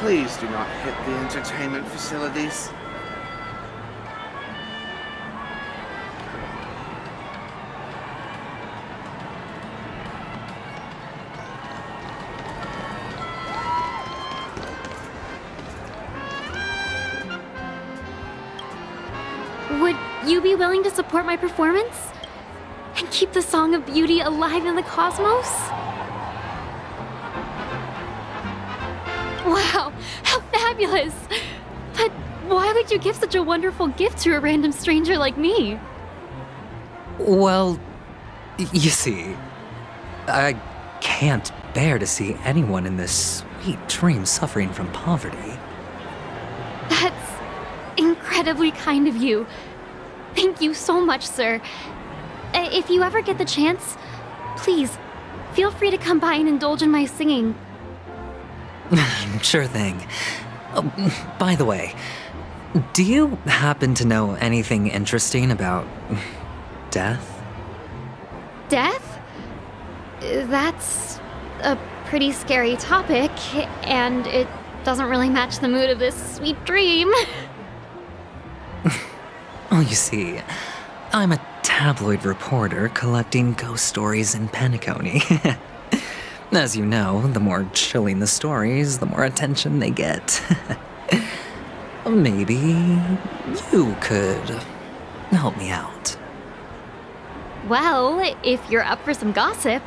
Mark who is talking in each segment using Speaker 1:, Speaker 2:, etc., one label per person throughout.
Speaker 1: Please do not hit the entertainment facilities.
Speaker 2: Would you be willing to support my performance? And keep the Song of Beauty alive in the cosmos? Wow, how fabulous! But why would you give such a wonderful gift to a random stranger like me?
Speaker 3: Well, you see, I can't bear to see anyone in this sweet dream suffering from poverty.
Speaker 2: That's incredibly kind of you. Thank you so much, sir. If you ever get the chance, please, feel free to come by and indulge in my singing.
Speaker 3: Sure thing. By the way, do you happen to know anything interesting about death?
Speaker 2: Death? That's a pretty scary topic, and it doesn't really match the mood of this sweet dream.
Speaker 3: Oh, you see, I'm a tabloid reporter collecting ghost stories in Penacony. As you know, the more chilling the stories, the more attention they get. Maybe you could help me out.
Speaker 2: Well, if you're up for some gossip,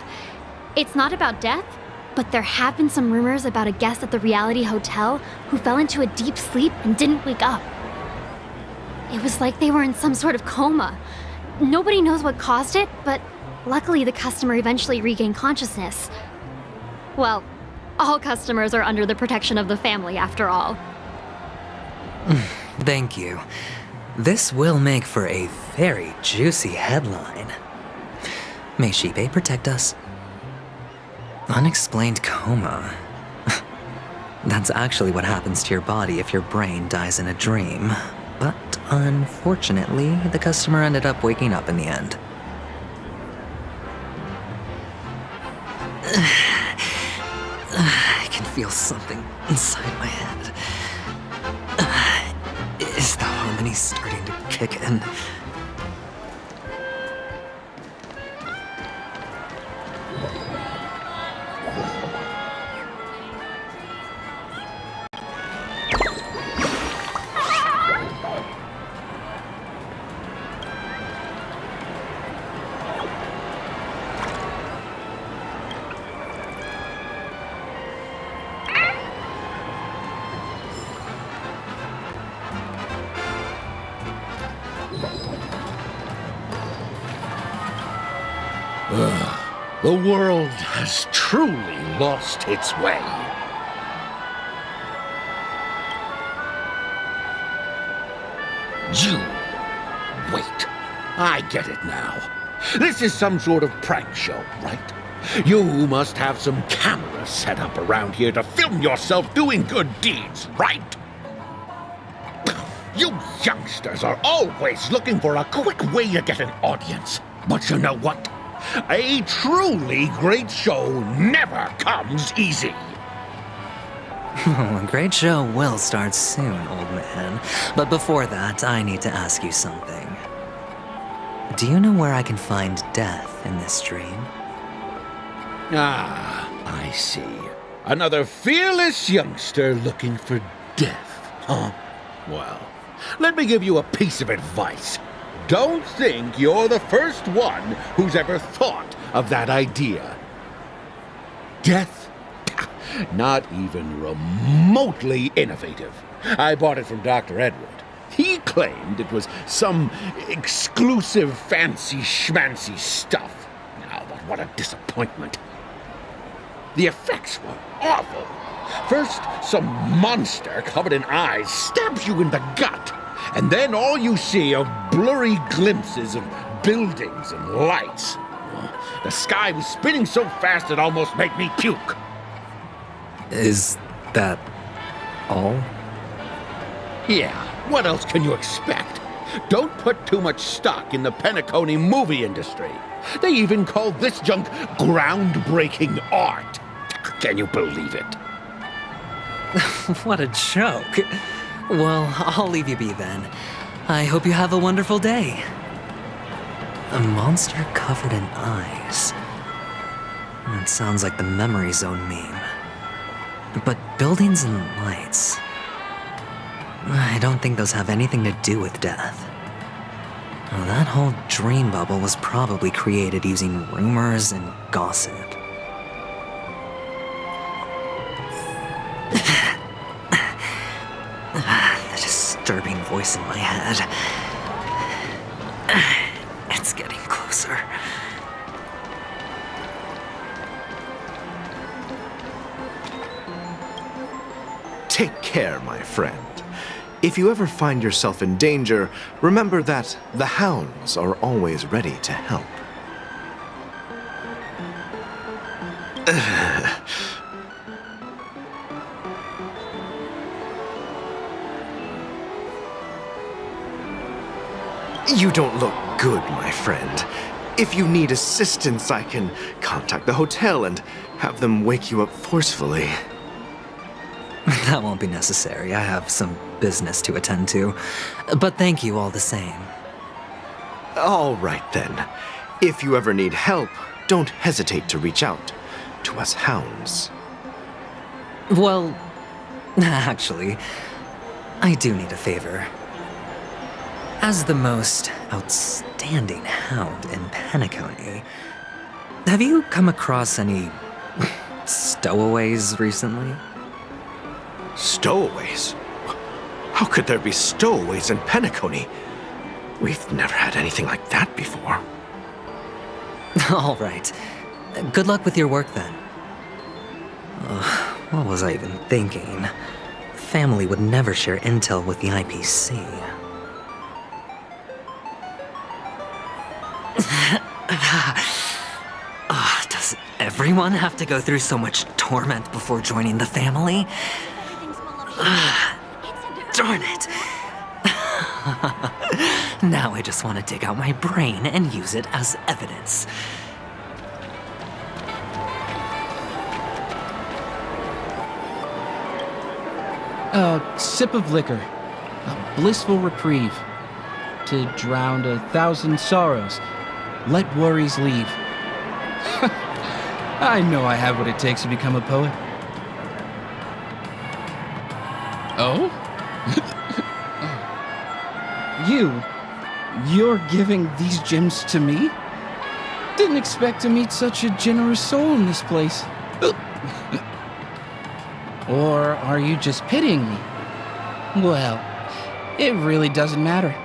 Speaker 2: it's not about death, but there have been some rumors about a guest at the reality hotel who fell into a deep sleep and didn't wake up. It was like they were in some sort of coma. Nobody knows what caused it, but luckily the customer eventually regained consciousness. Well, all customers are under the protection of the family, after all.
Speaker 3: Thank you. This will make for a very juicy headline. May Shibe protect us. Unexplained coma. That's actually what happens to your body if your brain dies in a dream. But unfortunately, the customer ended up waking up in the end. I can feel something inside my head. Is the harmony starting to kick in?
Speaker 4: The world has truly lost its way. You... Wait. I get it now. This is some sort of prank show, right? You must have some cameras set up around here to film yourself doing good deeds, right? You youngsters are always looking for a quick way to get an audience. But you know what? A truly great show never comes easy.
Speaker 3: A great show will start soon, old man. But before that, I need to ask you something. Do you know where I can find death in this dream?
Speaker 4: Ah, I see. Another fearless youngster looking for death, huh? Well, let me give you a piece of advice. Don't think you're the first one who's ever thought of that idea. Death? Not even remotely innovative. I bought it from Dr. Edward. He claimed it was some exclusive fancy schmancy stuff. Now, but what a disappointment. The effects were awful. First, some monster covered in eyes stabs you in the gut. And then all you see are blurry glimpses of buildings and lights. The sky was spinning so fast it almost made me puke.
Speaker 3: Is that all?
Speaker 4: Yeah, what else can you expect? Don't put too much stock in the Penacony movie industry. They even call this junk groundbreaking art. Can you believe it?
Speaker 3: What a joke. Well, I'll leave you be then. I hope you have a wonderful day. A monster covered in eyes. That sounds like the Memory Zone meme. But buildings and lights... I don't think those have anything to do with death. Well, that whole dream bubble was probably created using rumors and gossip. The disturbing voice in my head. It's getting closer.
Speaker 5: Take care, my friend. If you ever find yourself in danger, remember that the hounds are always ready to help. You don't look good, my friend. If you need assistance, I can contact the hotel and have them wake you up forcefully.
Speaker 3: That won't be necessary. I have some business to attend to. But thank you all the same.
Speaker 5: All right, then. If you ever need help, don't hesitate to reach out to us hounds.
Speaker 3: Well, actually, I do need a favor. As the most outstanding hound in Penacony, have you come across any stowaways recently?
Speaker 5: Stowaways? How could there be stowaways in Penacony? We've never had anything like that before.
Speaker 3: All right. Good luck with your work then. What was I even thinking? Family would never share intel with the IPC. Does everyone have to go through so much torment before joining the family? Darn it. Now I just want to dig out my brain and use it as evidence.
Speaker 6: A sip of liquor, a blissful reprieve. To drown 1,000 sorrows, let worries leave. I know I have what it takes to become a poet. Oh? You're giving these gems to me? Didn't expect to meet such a generous soul in this place. Or are you just pitying me? Well, it really doesn't matter.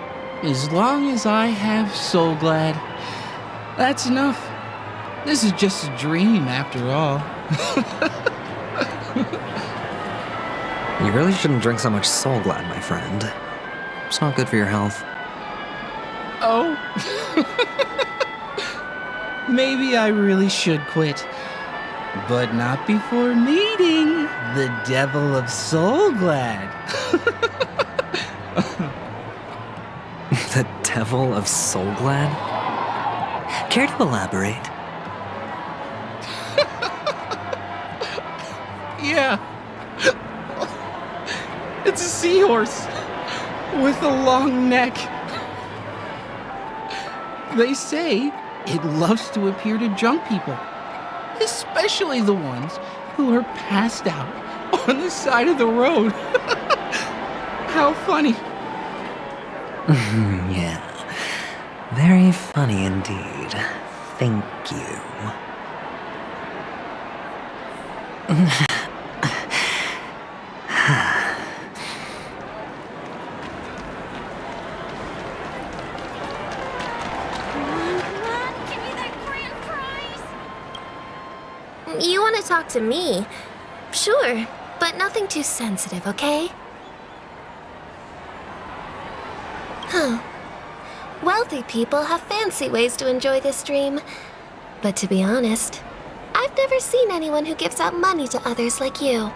Speaker 6: As long as I have Soul Glad, that's enough. This is just a dream after all.
Speaker 3: You really shouldn't drink so much Soul Glad, my friend. It's not good for your health.
Speaker 6: Oh? Maybe I really should quit. But not before meeting the Devil of Soul Glad.
Speaker 3: The Devil of Soul Glad? Care to elaborate?
Speaker 6: Yeah. It's a seahorse with a long neck. They say it loves to appear to drunk people, especially the ones who are passed out on the side of the road. How funny.
Speaker 3: Yeah. Very funny indeed. Thank you.
Speaker 7: You want to talk to me? Sure, but nothing too sensitive, okay? Huh. Wealthy people have fancy ways to enjoy this dream. But to be honest, I've never seen anyone who gives out money to others like you.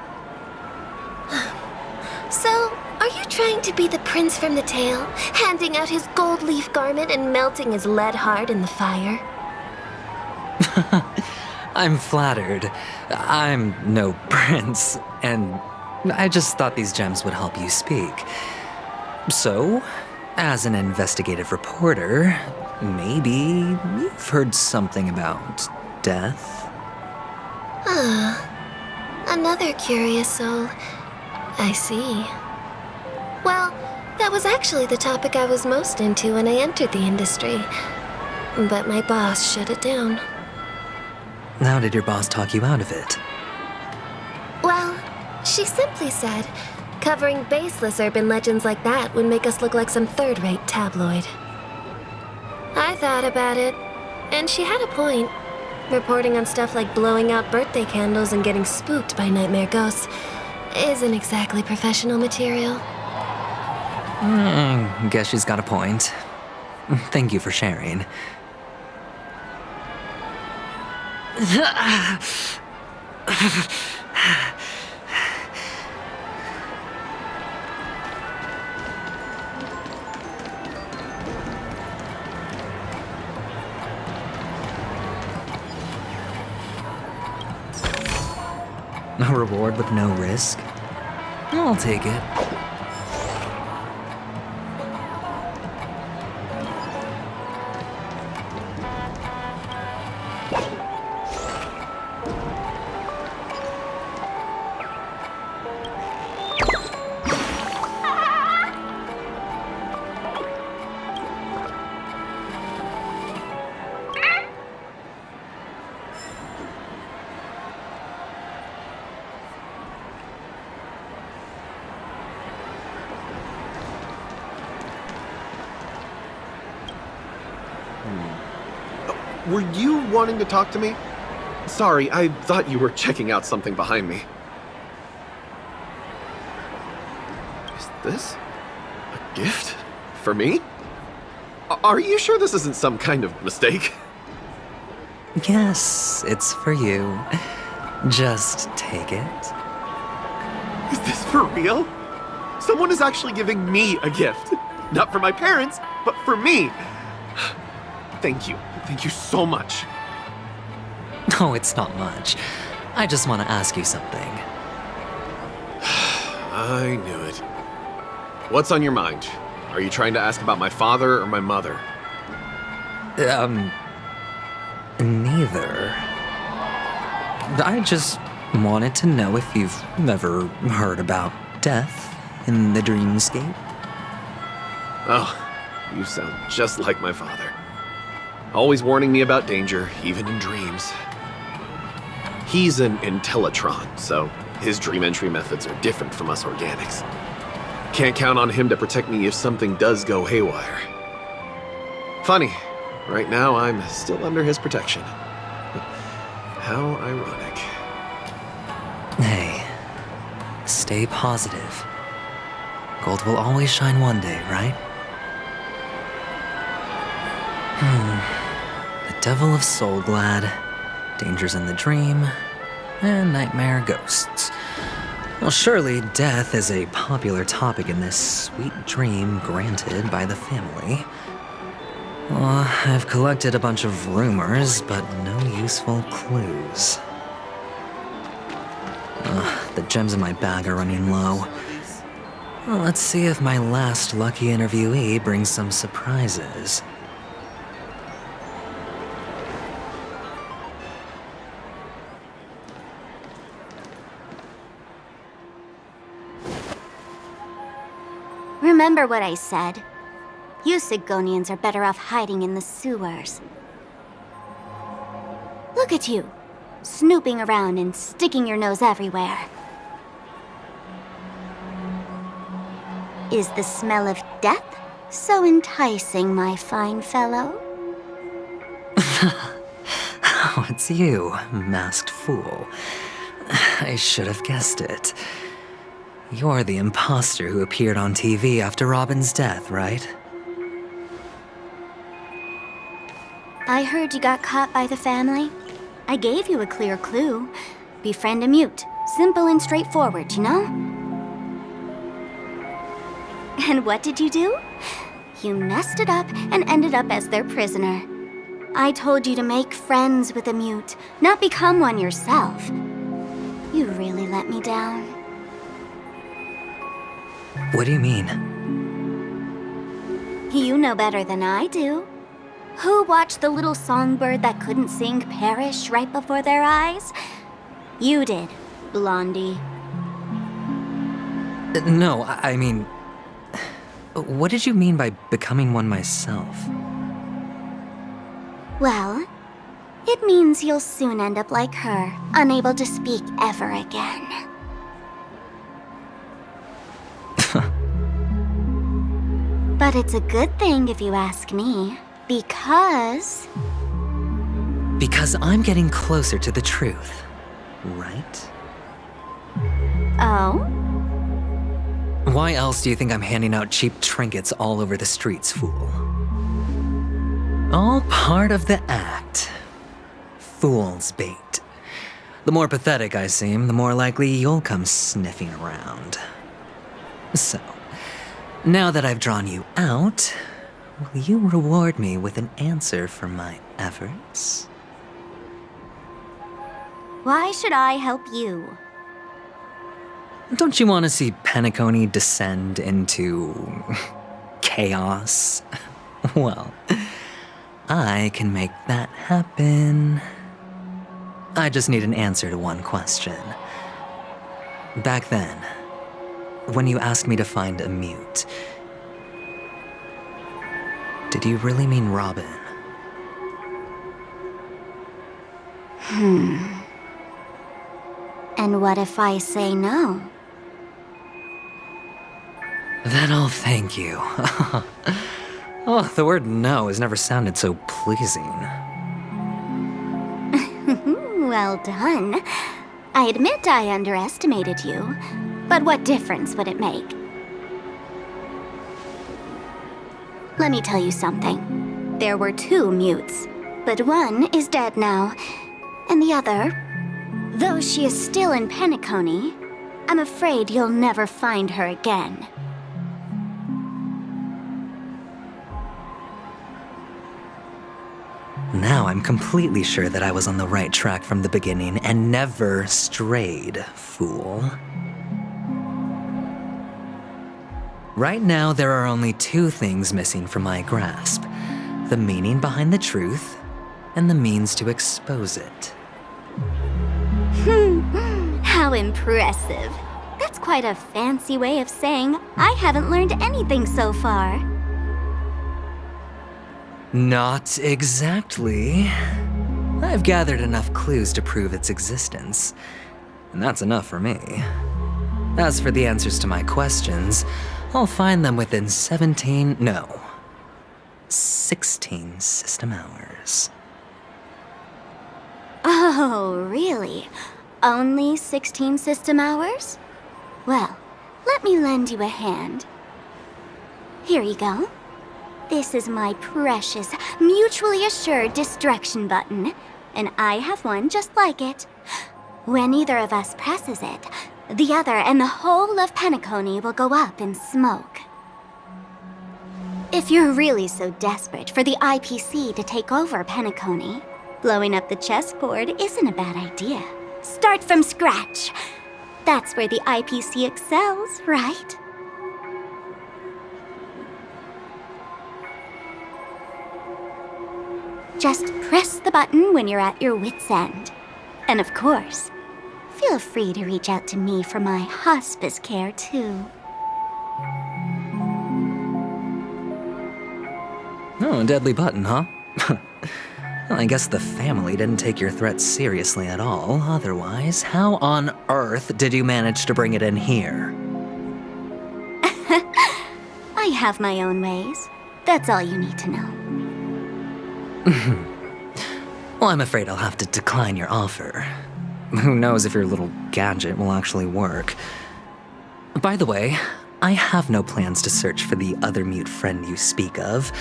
Speaker 7: So, are you trying to be the prince from the tale, handing out his gold leaf garment and melting his lead heart in the fire?
Speaker 3: I'm flattered. I'm no prince, and I just thought these gems would help you speak. So, as an investigative reporter, maybe you've heard something about death?
Speaker 7: Another curious soul. I see. Well, that was actually the topic I was most into when I entered the industry. But my boss shut it down.
Speaker 3: How did your boss talk you out of it?
Speaker 7: Well, she simply said, covering baseless urban legends like that would make us look like some third-rate tabloid. I thought about it, and she had a point. Reporting on stuff like blowing out birthday candles and getting spooked by nightmare ghosts isn't exactly professional material.
Speaker 3: Guess she's got a point. Thank you for sharing. A reward with no risk? I'll take it.
Speaker 8: Were you wanting to talk to me? Sorry, I thought you were checking out something behind me. Is this a gift for me? Are you sure this isn't some kind of mistake?
Speaker 3: Yes, it's for you. Just take it.
Speaker 8: Is this for real? Someone is actually giving me a gift. Not for my parents, but for me. Thank you. Thank you so much.
Speaker 3: Oh, it's not much. I just want to ask you something.
Speaker 8: I knew it. What's on your mind? Are you trying to ask about my father or my mother?
Speaker 3: Neither. I just wanted to know if you've ever heard about death in the dreamscape.
Speaker 8: Oh, you sound just like my father. Always warning me about danger, even in dreams. He's an Intellitron, so his dream entry methods are different from us organics. Can't count on him to protect me if something does go haywire. Funny, right now I'm still under his protection. How ironic.
Speaker 3: Hey, stay positive. Gold will always shine one day, right? The Devil of Soulglad, Dangers in the Dream, and Nightmare Ghosts. Well, surely death is a popular topic in this sweet dream granted by the family. Well, I've collected a bunch of rumors, but no useful clues. The gems in my bag are running low. Well, let's see if my last lucky interviewee brings some surprises.
Speaker 9: Remember what I said. You Sigonians are better off hiding in the sewers. Look at you, snooping around and sticking your nose everywhere. Is the smell of death so enticing, my fine fellow?
Speaker 3: Oh, it's you, masked fool. I should have guessed it. You're the imposter who appeared on TV after Robin's death, right?
Speaker 9: I heard you got caught by the family. I gave you a clear clue. Befriend a mute. Simple and straightforward, you know? And what did you do? You messed it up and ended up as their prisoner. I told you to make friends with a mute, not become one yourself. You really let me down.
Speaker 3: What do you mean?
Speaker 9: You know better than I do. Who watched the little songbird that couldn't sing perish right before their eyes? You did, Blondie.
Speaker 3: No, I mean... What did you mean by becoming one myself?
Speaker 9: Well, it means you'll soon end up like her, unable to speak ever again. But it's a good thing if you ask me, because...
Speaker 3: Because I'm getting closer to the truth, right?
Speaker 9: Oh?
Speaker 3: Why else do you think I'm handing out cheap trinkets all over the streets, fool? All part of the act. Fool's bait. The more pathetic I seem, the more likely you'll come sniffing around. So, now that I've drawn you out, will you reward me with an answer for my efforts?
Speaker 9: Why should I help you?
Speaker 3: Don't you want to see Penacony descend into... chaos? Well, I can make that happen. I just need an answer to one question. Back then, when you asked me to find a mute, did you really mean Robin?
Speaker 9: And what if I say no?
Speaker 3: Then I'll thank you. Oh, the word no has never sounded so pleasing.
Speaker 9: Well done. I admit I underestimated you, but what difference would it make? Let me tell you something. There were 2 mutes, but one is dead now, and the other, though she is still in Penacony, I'm afraid you'll never find her again.
Speaker 3: Now I'm completely sure that I was on the right track from the beginning and never strayed, fool. Right now, there are only 2 things missing from my grasp: the meaning behind the truth and the means to expose it.
Speaker 9: How impressive. That's quite a fancy way of saying I haven't learned anything so far.
Speaker 3: Not exactly. I've gathered enough clues to prove its existence, and that's enough for me. As for the answers to my questions, I'll find them within 16 system hours.
Speaker 9: Oh, really? Only 16 system hours? Well, let me lend you a hand. Here you go. This is my precious, mutually assured distraction button, and I have one just like it. When either of us presses it, the other and the whole of Penacony will go up in smoke. If you're really so desperate for the IPC to take over Penacony, blowing up the chessboard isn't a bad idea. Start from scratch. That's where the IPC excels, right? Just press the button when you're at your wit's end. And of course, feel free to reach out to me for my hospice care, too.
Speaker 3: Oh, a deadly button, huh? Well, I guess the family didn't take your threat seriously at all. Otherwise, how on earth did you manage to bring it in here?
Speaker 9: I have my own ways. That's all you need to know.
Speaker 3: Well, I'm afraid I'll have to decline your offer. Who knows if your little gadget will actually work. By the way, I have no plans to search for the other mute friend you speak of,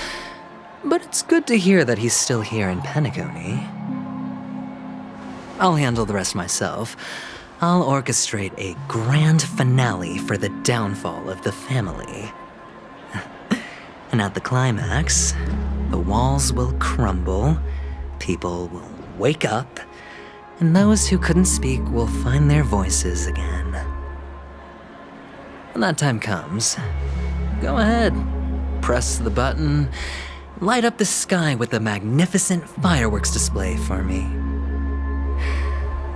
Speaker 3: but it's good to hear that he's still here in Penacony. I'll handle the rest myself. I'll orchestrate a grand finale for the downfall of the family. And at the climax, the walls will crumble, people will wake up, and those who couldn't speak will find their voices again. when that time comes, go ahead. Press the button, light up the sky with a magnificent fireworks display for me.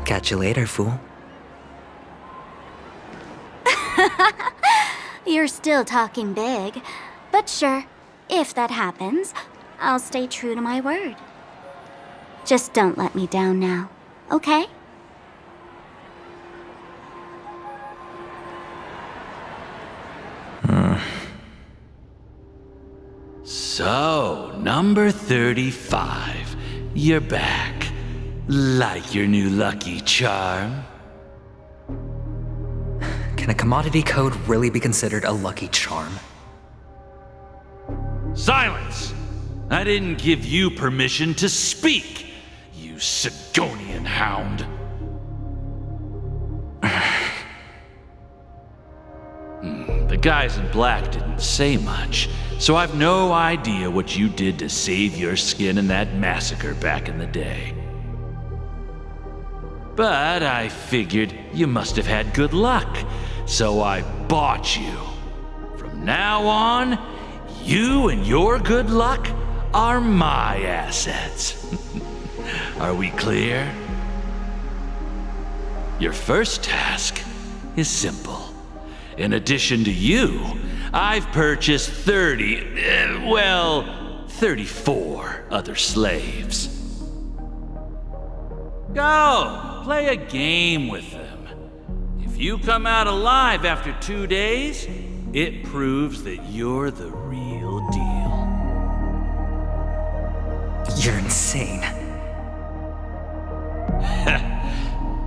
Speaker 3: Catch you later, fool.
Speaker 9: You're still talking big. But sure, if that happens, I'll stay true to my word. Just don't let me down now, okay?
Speaker 10: So, number 35. You're back. Like your new lucky charm?
Speaker 3: Can a commodity code really be considered a lucky charm?
Speaker 10: Silence! I didn't give you permission to speak, you Sigonian hound. The guys in black didn't say much, so I've no idea what you did to save your skin in that massacre back in the day. But I figured you must have had good luck, so I bought you. From now on, you and your good luck are my assets. Are we clear? Your first task is simple. In addition to you, I've purchased 34 other slaves. Go, play a game with them. If you come out alive after 2 days, it proves that you're the real deal.
Speaker 3: You're insane.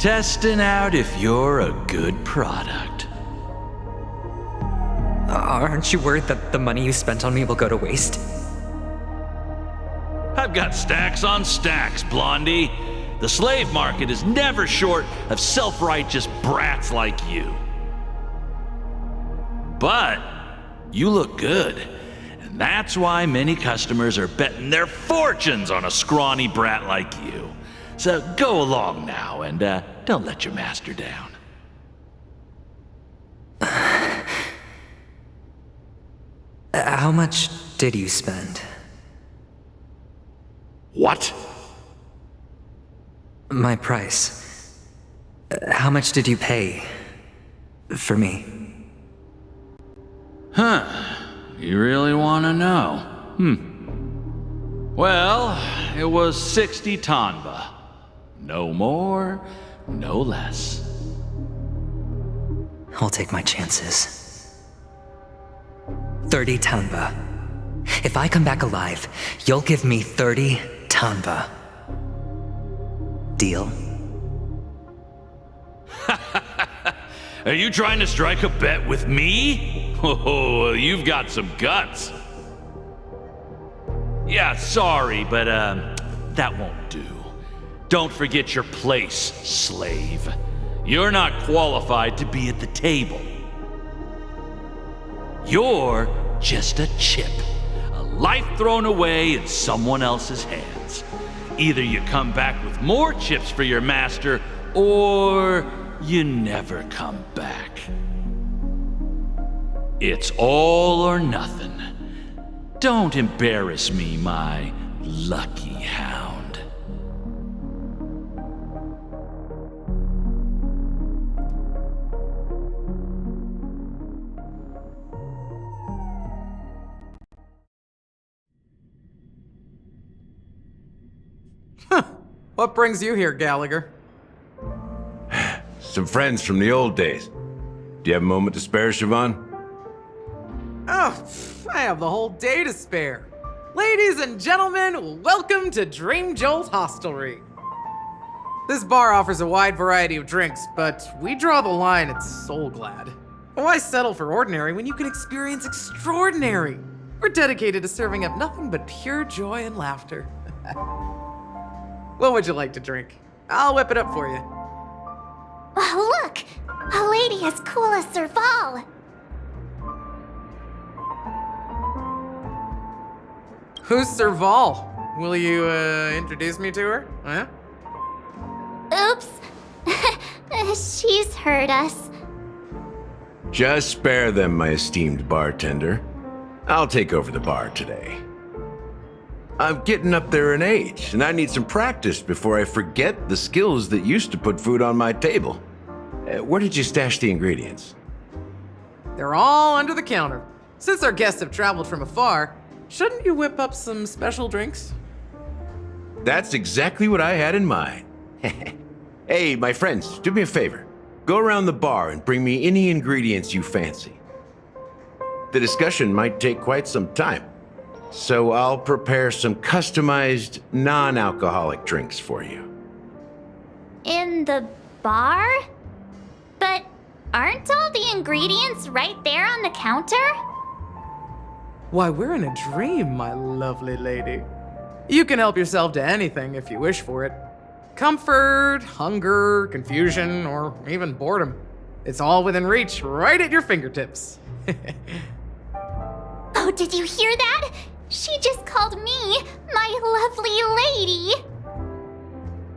Speaker 10: Testing out if you're a good product.
Speaker 3: Aren't you worried that the money you spent on me will go to waste?
Speaker 10: I've got stacks on stacks, Blondie. The slave market is never short of self-righteous brats like you. But you look good, and that's why many customers are betting their fortunes on a scrawny brat like you. So go along now, and don't let your master down.
Speaker 3: How much did you spend?
Speaker 10: What?
Speaker 3: My price. How much did you pay for me?
Speaker 10: Huh. You really want to know? Well, it was 60 tanba. No more, no less.
Speaker 3: I'll take my chances. 30 tanba. If I come back alive, you'll give me 30 tanba. Deal?
Speaker 10: Are you trying to strike a bet with me? Oh, you've got some guts. Yeah, sorry, but that won't do. Don't forget your place, slave. You're not qualified to be at the table. You're just a chip, a life thrown away in someone else's hands. Either you come back with more chips for your master, or you never come back. It's all or nothing. Don't embarrass me, my lucky hound.
Speaker 11: What brings you here, Gallagher?
Speaker 12: Some friends from the old days. Do you have a moment to spare, Siobhan?
Speaker 11: Oh, I have the whole day to spare. Ladies and gentlemen, welcome to Dream Jolt Hostelry. This bar offers a wide variety of drinks, but we draw the line at Soul Glad. Why settle for ordinary when you can experience extraordinary? We're dedicated to serving up nothing but pure joy and laughter. What would you like to drink? I'll whip it up for you.
Speaker 9: Oh, look! A lady as cool as Serval!
Speaker 11: Who's Serval? Will you, introduce me to her? Huh?
Speaker 9: Oops! She's heard us.
Speaker 12: Just spare them, my esteemed bartender. I'll take over the bar today. I'm getting up there in age, and I need some practice before I forget the skills that used to put food on my table. Where did you stash the ingredients?
Speaker 11: They're all under the counter. Since our guests have traveled from afar, shouldn't you whip up some special drinks?
Speaker 12: That's exactly what I had in mind. Hey, my friends, do me a favor. Go around the bar and bring me any ingredients you fancy. The discussion might take quite some time, so I'll prepare some customized, non-alcoholic drinks for you.
Speaker 9: In the bar? But aren't all the ingredients right there on the counter?
Speaker 11: Why, we're in a dream, my lovely lady. You can help yourself to anything if you wish for it. Comfort, hunger, confusion, or even boredom. It's all within reach, right at your fingertips.
Speaker 9: Oh, did you hear that? She just called me my lovely lady.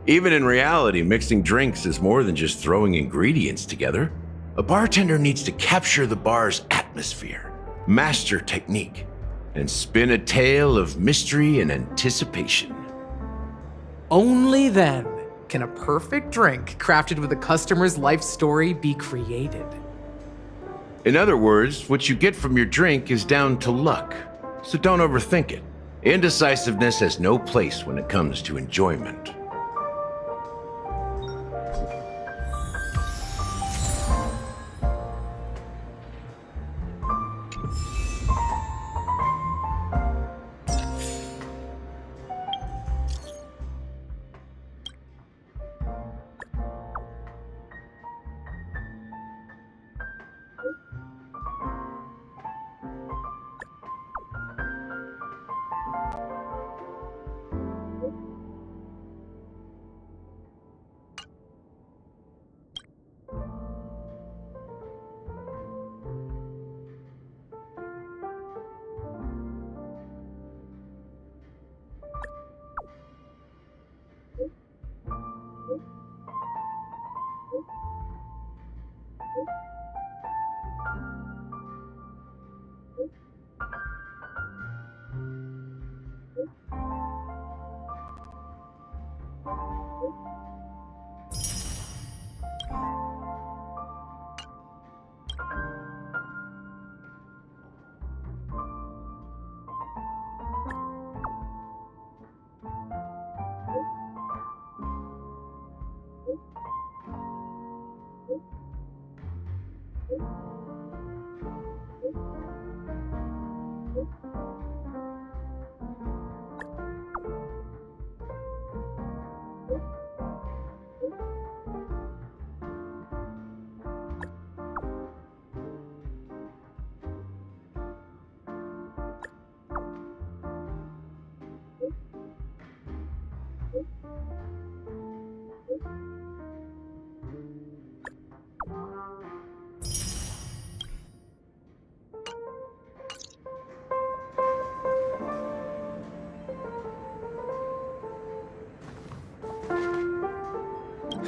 Speaker 12: Even in reality, mixing drinks is more than just throwing ingredients together. A bartender needs to capture the bar's atmosphere, master technique, and spin a tale of mystery and anticipation.
Speaker 11: Only then can a perfect drink crafted with a customer's life story be created.
Speaker 12: In other words, what you get from your drink is down to luck, so don't overthink it. Indecisiveness has no place when it comes to enjoyment.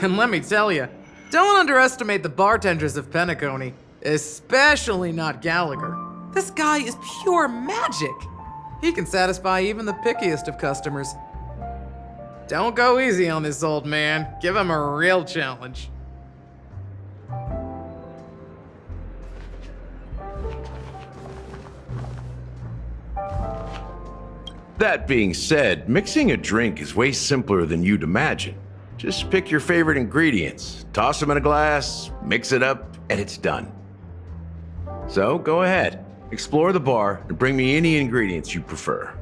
Speaker 11: And let me tell you, don't underestimate the bartenders of Penacony, especially not Gallagher. This guy is pure magic. He can satisfy even the pickiest of customers. Don't go easy on this old man. Give him a real challenge.
Speaker 12: That being said, mixing a drink is way simpler than you'd imagine. Just pick your favorite ingredients, toss them in a glass, mix it up, and it's done. So go ahead, explore the bar, and bring me any ingredients you prefer.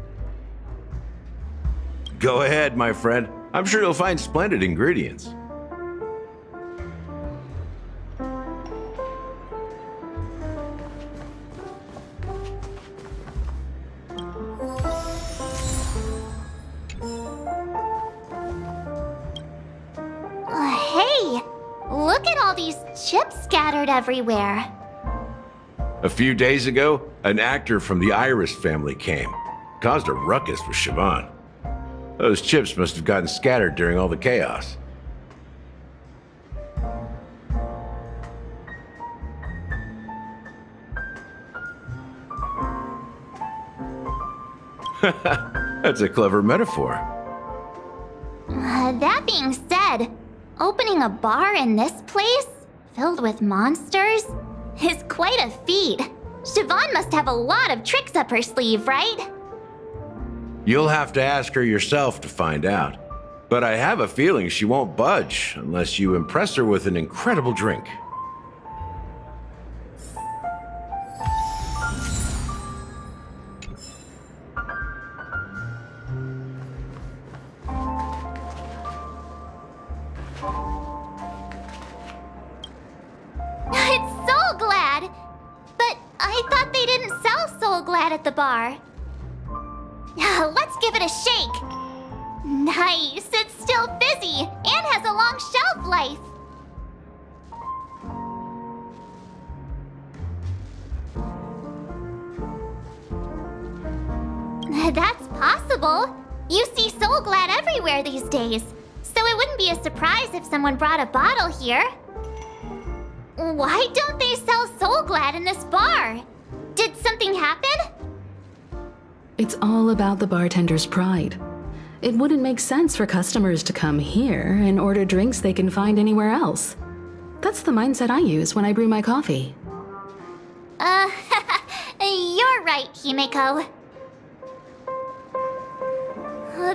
Speaker 12: Go ahead, my friend. I'm sure you'll find splendid ingredients.
Speaker 9: Hey, look at all these chips scattered everywhere.
Speaker 12: A few days ago, an actor from the Iris family came. Caused a ruckus with Siobhan. Those chips must have gotten scattered during all the chaos. That's a clever metaphor.
Speaker 9: That being said, opening a bar in this place, filled with monsters, is quite a feat. Siobhan must have a lot of tricks up her sleeve, right?
Speaker 12: You'll have to ask her yourself to find out. But I have a feeling she won't budge unless you impress her with an incredible drink.
Speaker 9: It's Soul Glad! But I thought they didn't sell Soul Glad at the bar. Let's give it a shake. Nice, it's still fizzy and has a long shelf life. That's possible. You see Soul Glad everywhere these days, so it wouldn't be a surprise if someone brought a bottle here. Why don't they sell Soul Glad in this bar? Did something happen?
Speaker 13: It's all about the bartender's pride. It wouldn't make sense for customers to come here and order drinks they can find anywhere else. That's the mindset I use when I brew my coffee.
Speaker 9: You're right, Himeko.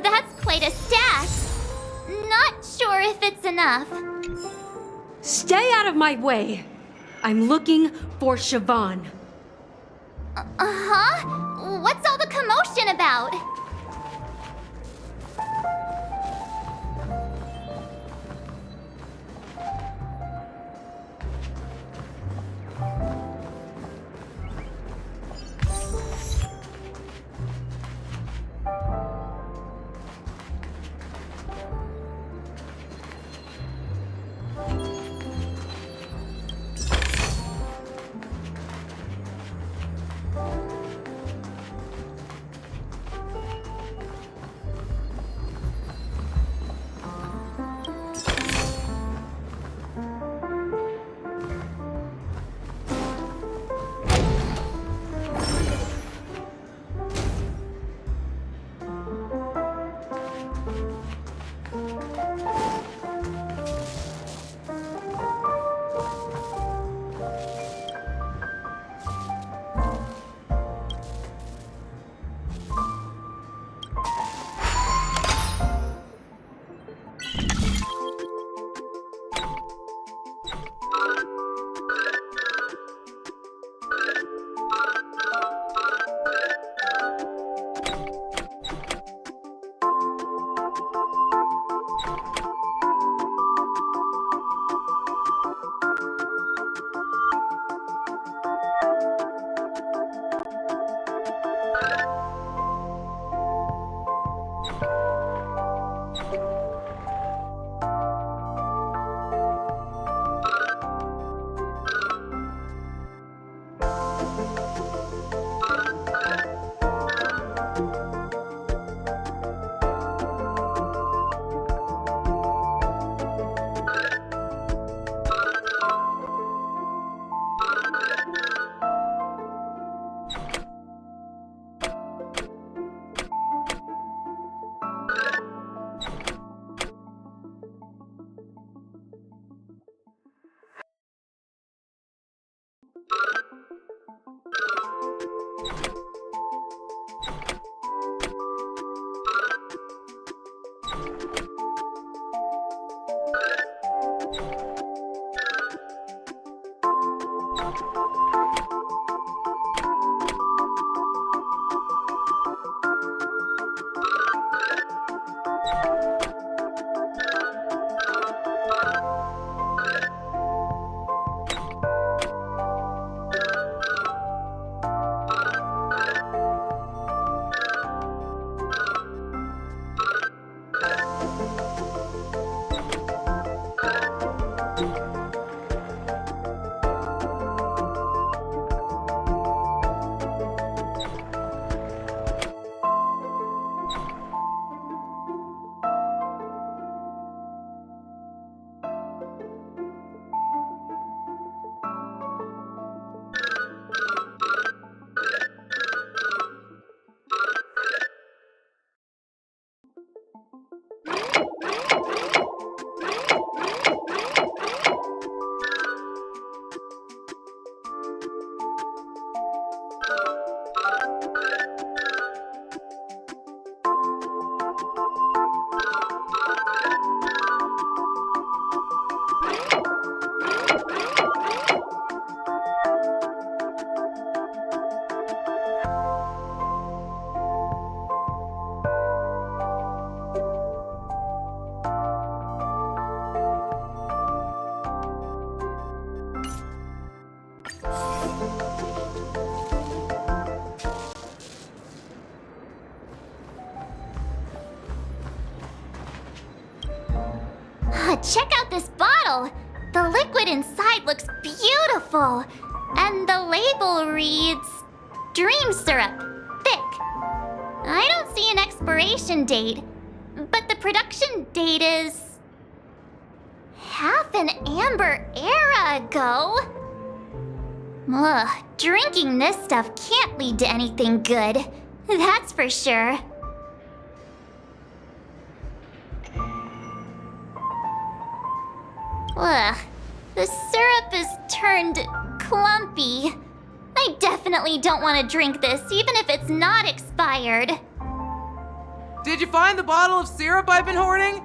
Speaker 9: That's quite a stash. Not sure if it's enough.
Speaker 14: Stay out of my way. I'm looking for Siobhan.
Speaker 9: Huh? What's all the commotion about? check out this bottle. The liquid inside looks beautiful. And the label reads Dream Syrup, thick. I don't see an expiration date, but the production date is half an amber era ago. Ugh, drinking this stuff can't lead to anything good. That's for sure. Ugh, the syrup is turned clumpy. I definitely don't want to drink this, even if it's not expired.
Speaker 11: Did you find the bottle of syrup I've been hoarding?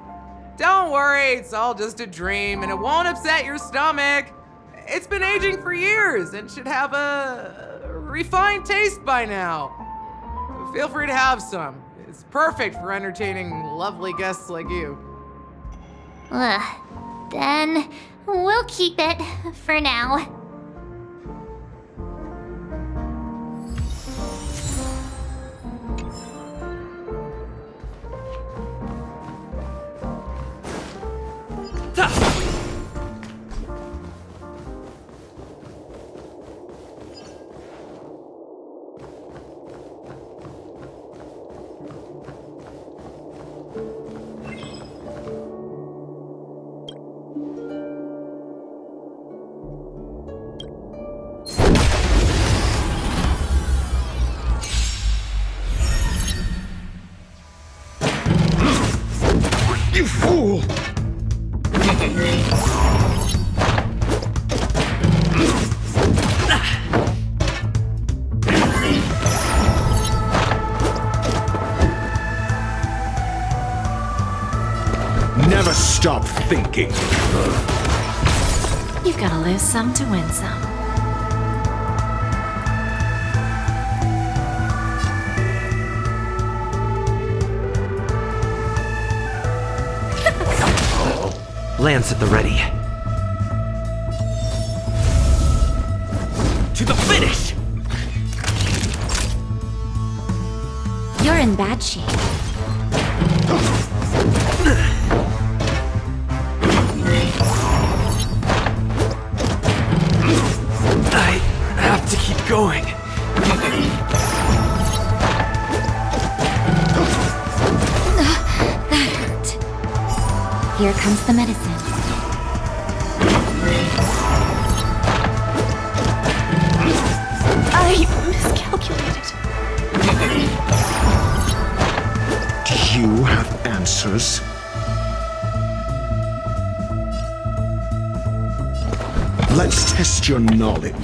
Speaker 11: Don't worry, it's all just a dream and it won't upset your stomach. It's been aging for years and should have a refined taste by now. Feel free to have some. It's perfect for entertaining lovely guests like you.
Speaker 9: Ugh, then we'll keep it for now.
Speaker 4: You fool! Never stop thinking.
Speaker 15: You've got to lose some to win some.
Speaker 16: Lance at the ready. To the finish!
Speaker 15: You're in bad shape.
Speaker 16: I have to keep going.
Speaker 15: That hurt. Here comes the medicine. I miscalculated.
Speaker 4: Do you have answers? Let's test your knowledge.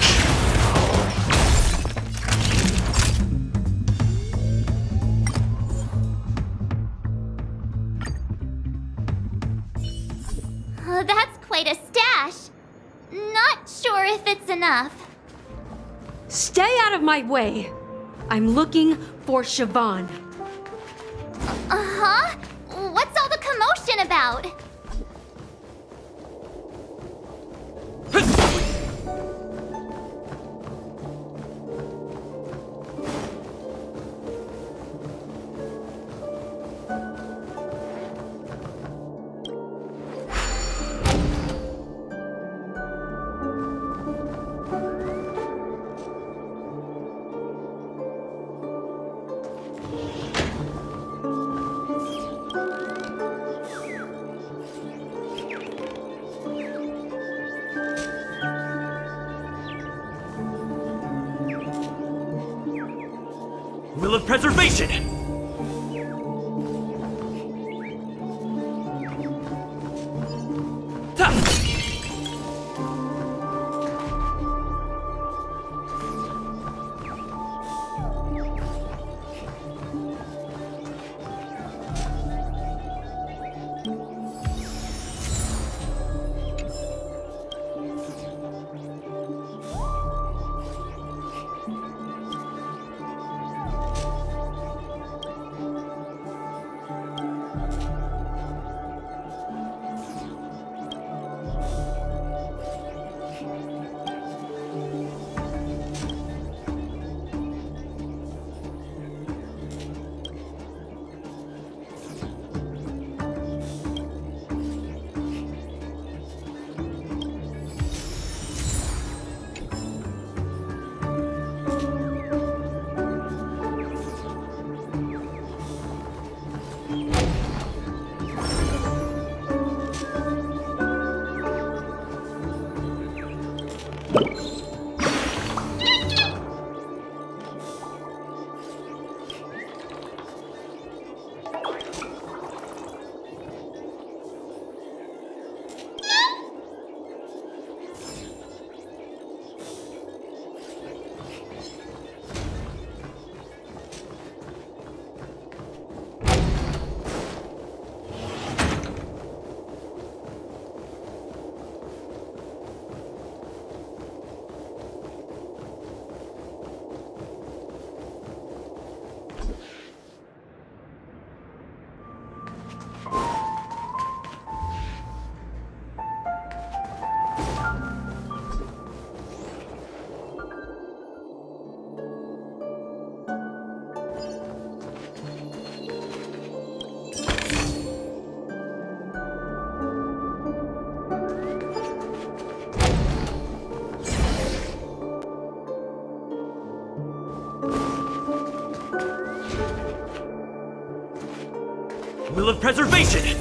Speaker 9: Oh, that's quite a stash. Not sure if it's enough.
Speaker 14: Stay out of my way. I'm looking for Siobhan.
Speaker 9: Uh-huh? What's all the commotion about?
Speaker 16: Will of preservation! Will of Preservation!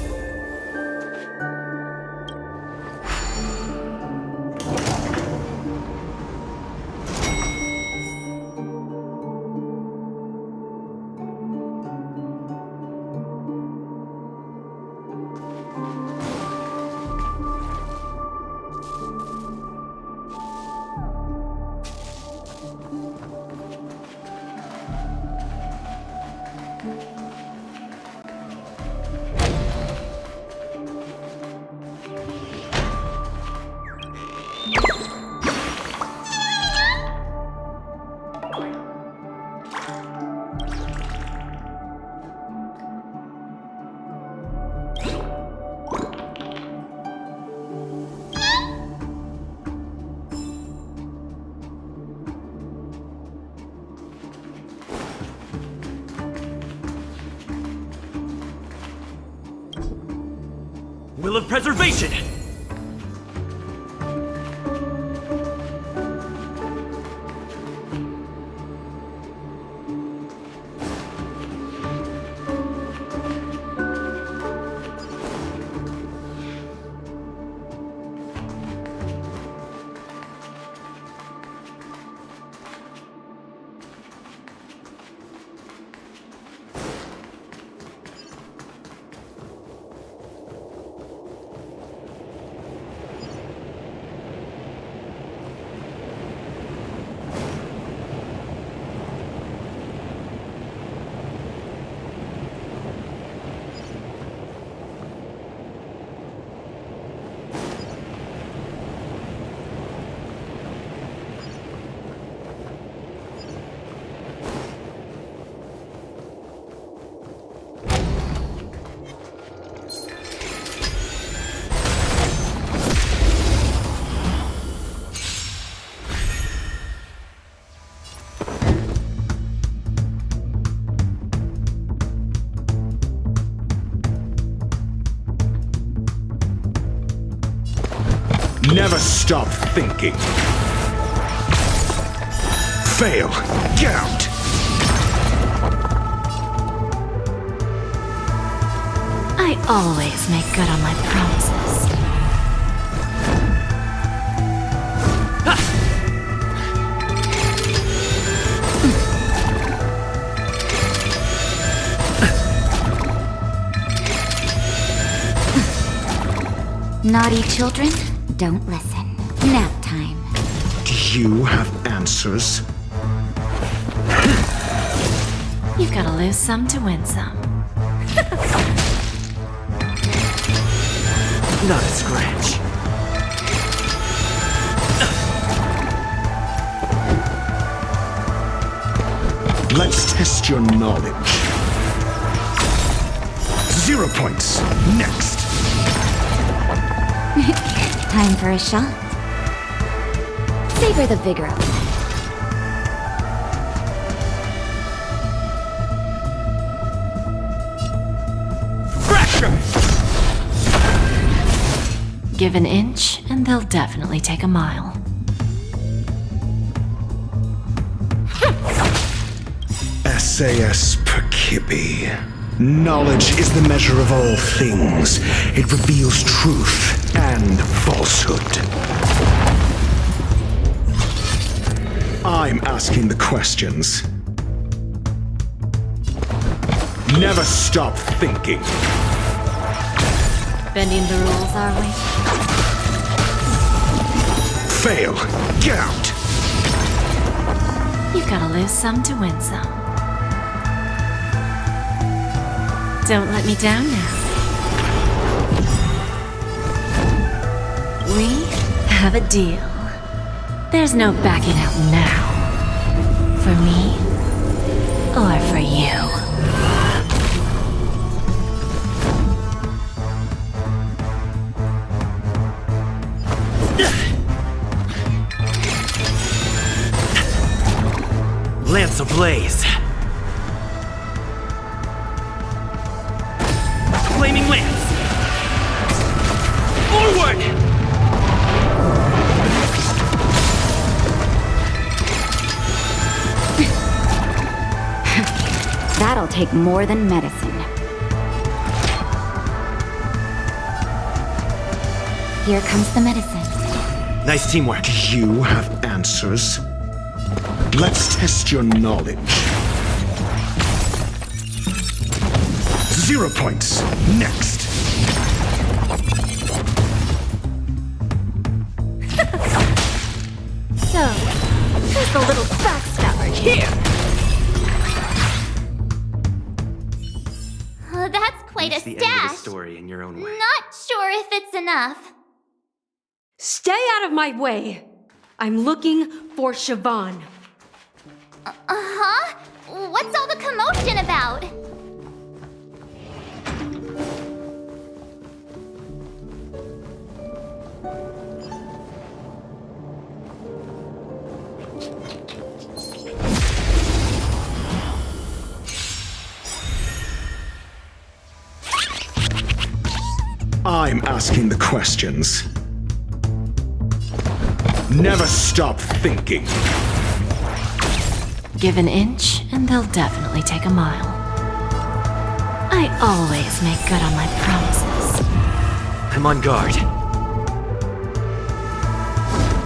Speaker 16: Will of Preservation!
Speaker 17: Never stop thinking. Fail. Get out.
Speaker 15: I always make good on my promises. Naughty children, don't listen. Nap time.
Speaker 17: Do you have answers?
Speaker 15: You've got to lose some to win some.
Speaker 16: Not a scratch.
Speaker 17: Let's test your knowledge. 0 points. Next.
Speaker 15: Time for a shot. Savor the vigor of it. Give an inch, and they'll definitely take a mile.
Speaker 17: SAS Perkibi. Knowledge is the measure of all things. It reveals truth and falsehood. I'm asking the questions. Never stop thinking.
Speaker 15: Bending the rules, are we?
Speaker 17: Fail. Get out.
Speaker 15: You've got to lose some to win some. Don't let me down now. We have a deal. There's no backing out now. For me, or for you.
Speaker 16: Lance ablaze. Flaming lance. Forward!
Speaker 15: That'll take more than medicine. Here comes the medicine.
Speaker 16: Nice teamwork.
Speaker 17: Do you have answers? Let's test your knowledge. 0 points. Next.
Speaker 9: So, who's the little backstabber here? That's quite a
Speaker 16: It's the end of the
Speaker 9: stash.
Speaker 16: story in your own way.
Speaker 9: Not sure if it's enough.
Speaker 14: Stay out of my way. I'm looking for Siobhan.
Speaker 9: Uh-huh? What's all the commotion about?
Speaker 17: I'm asking the questions. Never stop thinking.
Speaker 15: Give an inch, and they'll definitely take a mile. I always make good on my promises.
Speaker 16: I'm on guard.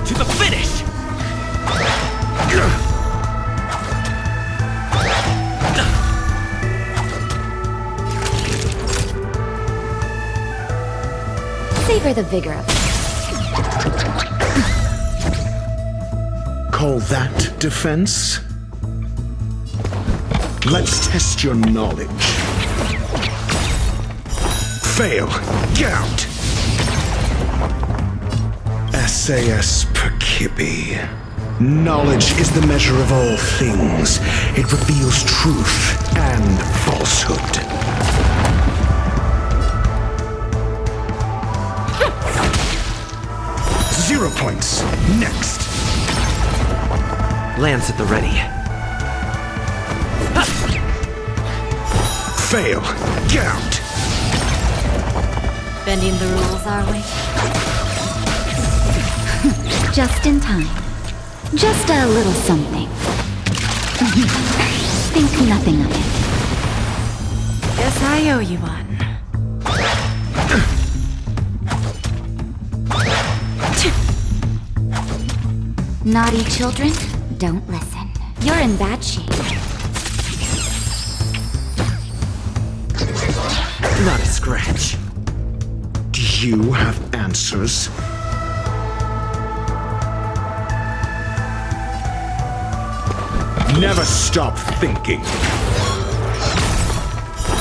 Speaker 16: To the finish!
Speaker 15: Savor the vigor of it.
Speaker 17: Call that defense? Let's test your knowledge. Fail. Get out. SAS Perkibi. Knowledge is the measure of all things. It reveals truth and falsehood. Zero points. Next.
Speaker 16: Lance at the ready.
Speaker 17: Fail. Get out.
Speaker 15: Bending the rules, are we? Just in time. Just a little something. Think nothing of it. Guess I owe you one. Naughty children, don't listen. You're in bad shape.
Speaker 16: Not a scratch.
Speaker 17: Do you have answers? Never stop thinking.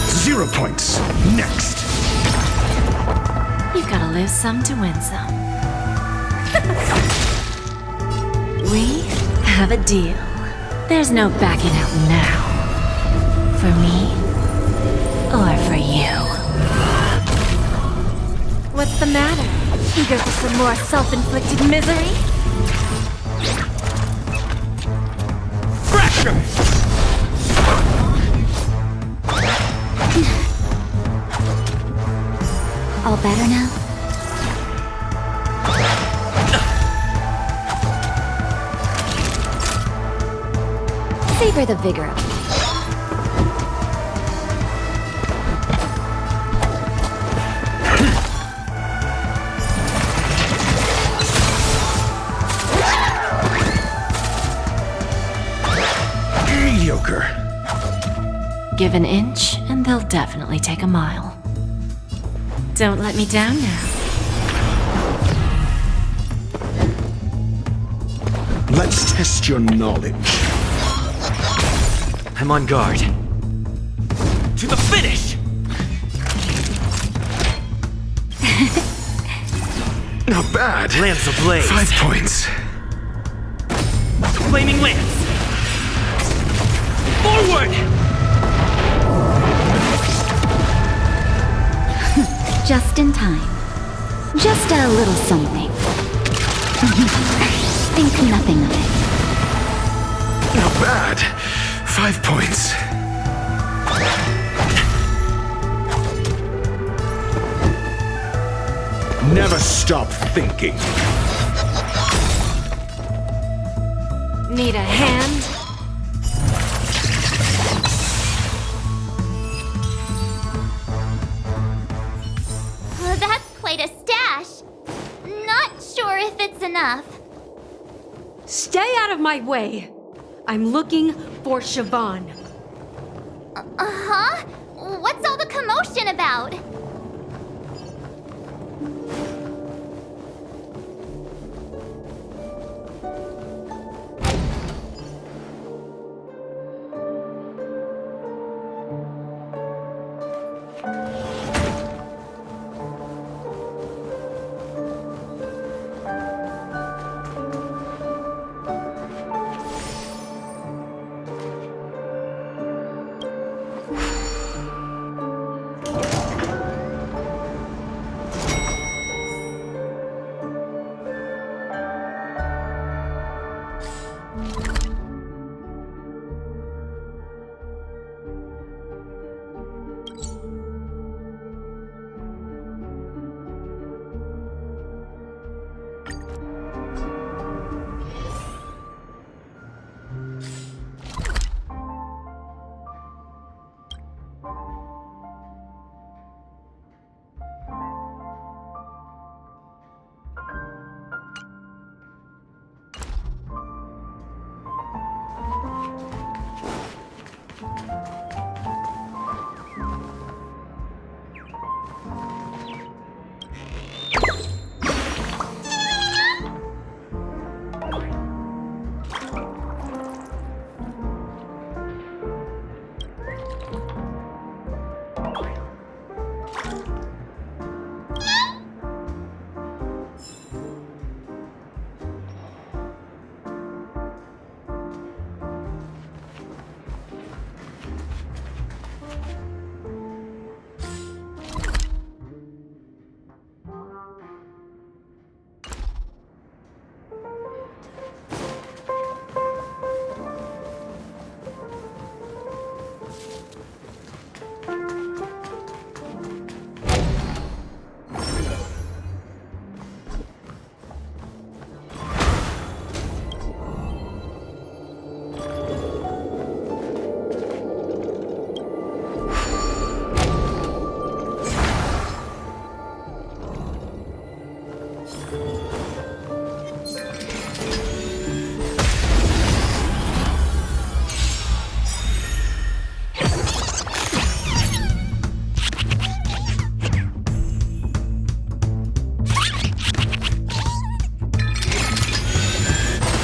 Speaker 17: 0 points. Next.
Speaker 15: You've gotta lose some to win some. We have a deal. There's no backing out now. For me, or for you. What's the matter? Eager for some more self-inflicted misery? All better now? Savor the vigor of it.
Speaker 17: Mediocre.
Speaker 15: Give an inch, and they'll definitely take a mile. Don't let me down now.
Speaker 17: Let's test your knowledge.
Speaker 16: I'm on guard. To the finish!
Speaker 17: Not bad.
Speaker 16: Lance ablaze.
Speaker 17: 5 points.
Speaker 16: Flaming lance! Forward!
Speaker 15: Just in time. Just a little something. Think nothing of it.
Speaker 17: Not bad. 5 points. Never stop thinking.
Speaker 15: Need a hand?
Speaker 9: That's quite a stash. That's enough.
Speaker 14: Stay out of my way. I'm looking for Siobhan.
Speaker 9: Uh-huh? What's all the commotion about?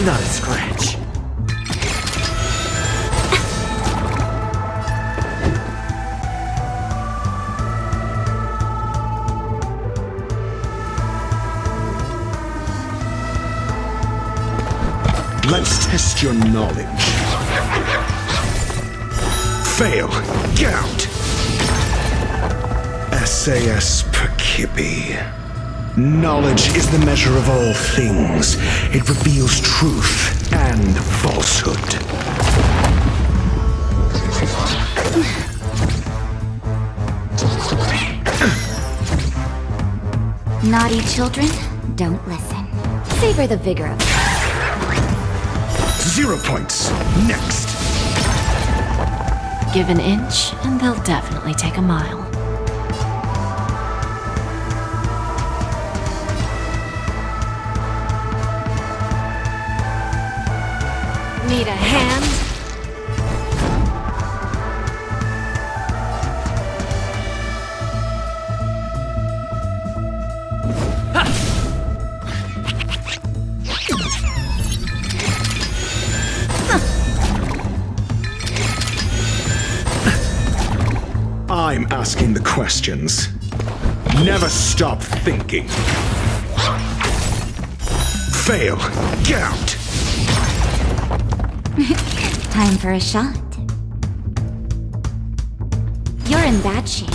Speaker 17: Not a scratch. Let's test your knowledge. Fail. Gout. SAS Perkibi. Knowledge is the measure of all things. It reveals truth and falsehood.
Speaker 9: Naughty children, don't listen. Savor the vigor of life.
Speaker 17: 0 points. Next.
Speaker 15: Give an inch, and they'll definitely take a mile. Need a hand?
Speaker 17: I'm asking the questions. Never stop thinking. Fail. Gout.
Speaker 9: Time for a shot. You're in bad shape.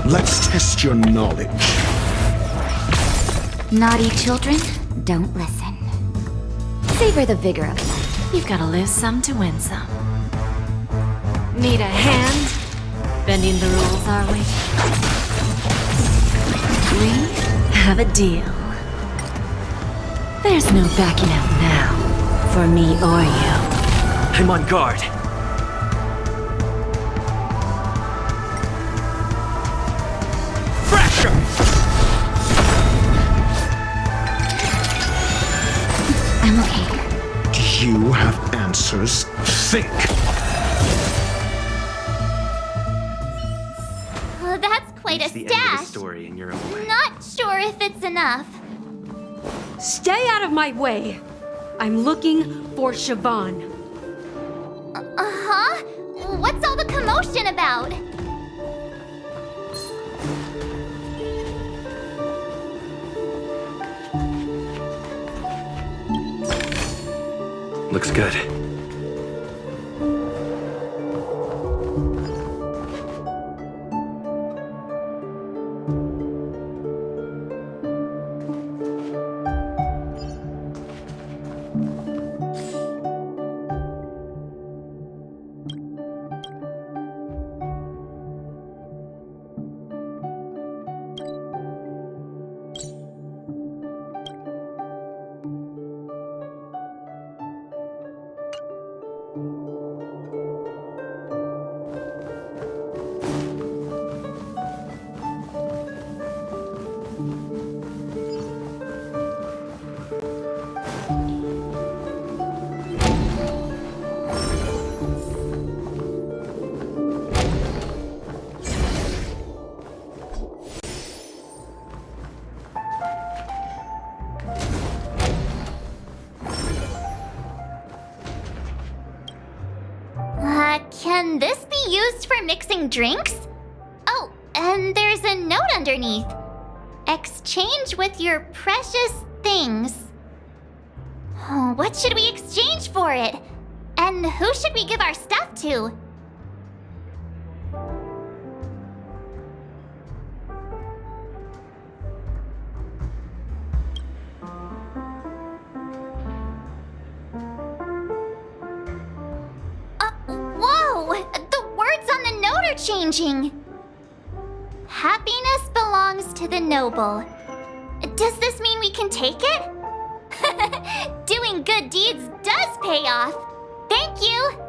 Speaker 17: Let's test your knowledge.
Speaker 9: Naughty children, don't listen. Savor the vigor of life.
Speaker 15: You've got to lose some to win some. Need a hand? Bending the rules, are we? We have a deal. There's no backing out now, for me or you.
Speaker 16: I'm on guard. Fracture!
Speaker 2: I'm okay.
Speaker 17: Do you have answers? Think!
Speaker 2: That's quite a
Speaker 16: It's the end of the
Speaker 2: stash.
Speaker 16: story in your own way.
Speaker 2: Not sure if it's enough.
Speaker 14: Stay out of my way. I'm looking for Siobhan.
Speaker 2: Uh-huh? What's all the commotion about?
Speaker 16: Looks good.
Speaker 2: Can this be used for mixing drinks? Oh, and there's a note underneath. Exchange with your precious things. Oh, what should we exchange for it? And who should we give our stuff to? Whoa! The words on the note are changing. Happiness belongs to the noble. Does this mean we can take it? Doing good deeds does pay off. Thank you.